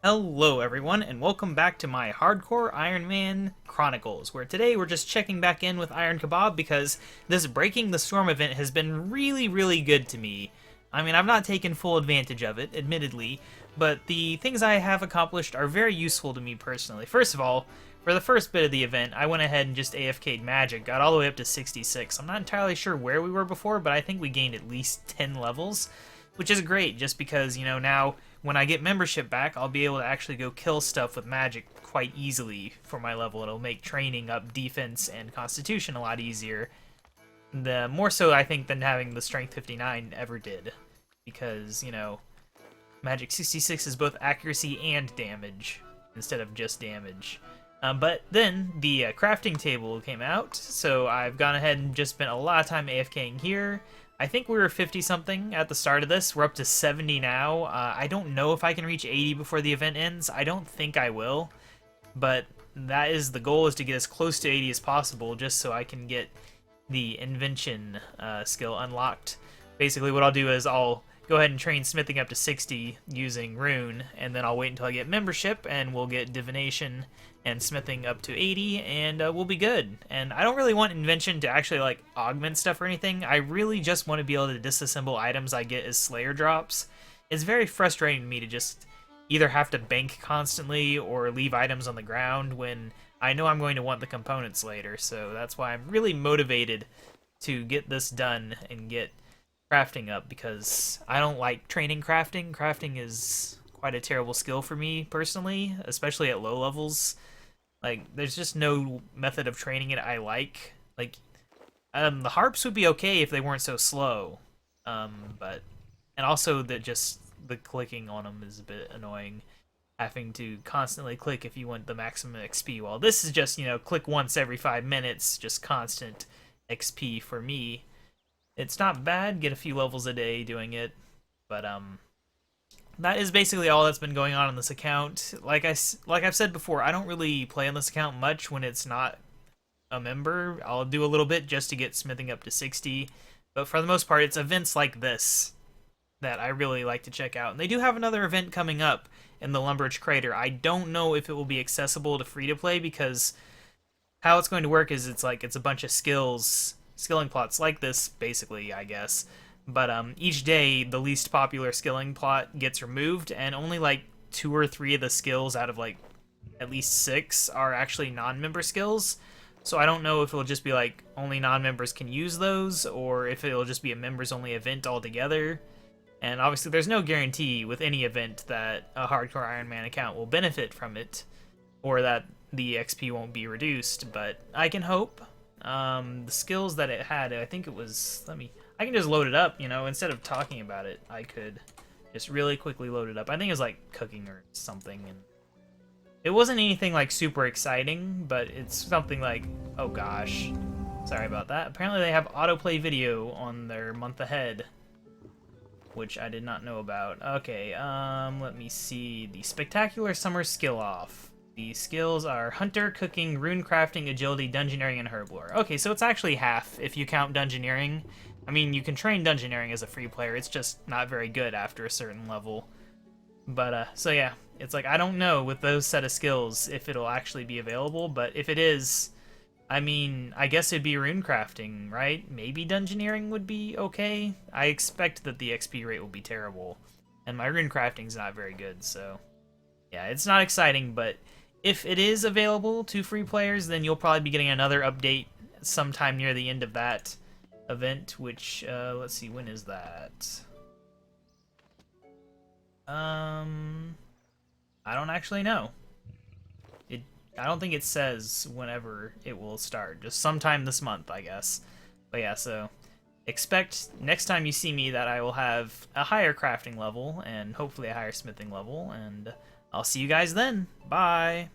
Hello everyone, and welcome back to my Hardcore Ironman Chronicles, where today we're just checking back in with IronKaBob because this Breaking the Storm event has been really good to me. I mean, I've not taken full advantage of it, admittedly, but the things I have accomplished are very useful to me personally. First of all, for the first bit of the event, I went ahead and just AFK'd Magic, got all the way up to 66. I'm not entirely sure where we were before, but I think we gained at least 10 levels, which is great just because, now when I get membership back, I'll be able to actually go kill stuff with magic quite easily for my level. It'll make training up defense and constitution a lot easier. The more so, I think, than having the strength 59 ever did. Because, magic 66 is both accuracy and damage instead of just damage. But then the crafting table came out, so I've gone ahead and just spent a lot of time AFKing here. I think we were 50-something at the start of this. We're up to 70 now. I don't know if I can reach 80 before the event ends. I don't think I will. But that is the goal, is to get as close to 80 as possible, just so I can get the invention skill unlocked. Basically, what I'll do is I'll go ahead and train smithing up to 60 using rune, and then I'll wait until I get membership, and we'll get divination and smithing up to 80, and we'll be good. And I don't really want invention to actually augment stuff or anything. I really just want to be able to disassemble items I get as slayer drops. It's very frustrating to me to just either have to bank constantly or leave items on the ground when I know I'm going to want the components later. So that's why I'm really motivated to get this done and get crafting up, because I don't like training crafting. Crafting is quite a terrible skill for me personally, especially at low levels. There's just no method of training it I like. The harps would be okay if they weren't so slow. And also that just the clicking on them is a bit annoying. Having to constantly click if you want the maximum XP. While this is just, click once every 5 minutes, just constant XP for me. It's not bad, get a few levels a day doing it, but that is basically all that's been going on this account. Like I've said before, I don't really play on this account much when it's not a member. I'll do a little bit just to get smithing up to 60, but for the most part, it's events like this that I really like to check out. And they do have another event coming up in the Lumbridge Crater. I don't know if it will be accessible to free-to-play, because how it's going to work is it's a bunch of skilling plots like this, basically, I guess. But each day, the least popular skilling plot gets removed, and only 2 or 3 of the skills out of at least 6 are actually non-member skills. So I don't know if it'll just be only non-members can use those, or if it'll just be a members-only event altogether. And obviously, there's no guarantee with any event that a Hardcore Ironman account will benefit from it, or that the XP won't be reduced, but I can hope. The skills that it had, I think it was, I can just load it up, instead of talking about it, I could just really quickly load it up. I think it was cooking or something, and it wasn't anything super exciting, but it's something oh gosh, sorry about that. Apparently they have autoplay video on their month ahead, which I did not know about. Okay, let me see, the Spectacular Summer Skill Off. The skills are Hunter, Cooking, Rune Crafting, Agility, Dungeoneering, and Herblore. Okay, so it's actually half if you count Dungeoneering. I mean, you can train Dungeoneering as a free player, it's just not very good after a certain level. But, so yeah, it's I don't know with those set of skills if it'll actually be available, but if it is, I mean, I guess it'd be Rune Crafting, right? Maybe Dungeoneering would be okay? I expect that the XP rate will be terrible, and my Rune Crafting's not very good, so yeah, it's not exciting, but if it is available to free players, then you'll probably be getting another update sometime near the end of that event, which, let's see, when is that? I don't actually know. I don't think it says whenever it will start, just sometime this month, I guess. But yeah, so expect next time you see me that I will have a higher crafting level, and hopefully a higher smithing level, and I'll see you guys then. Bye!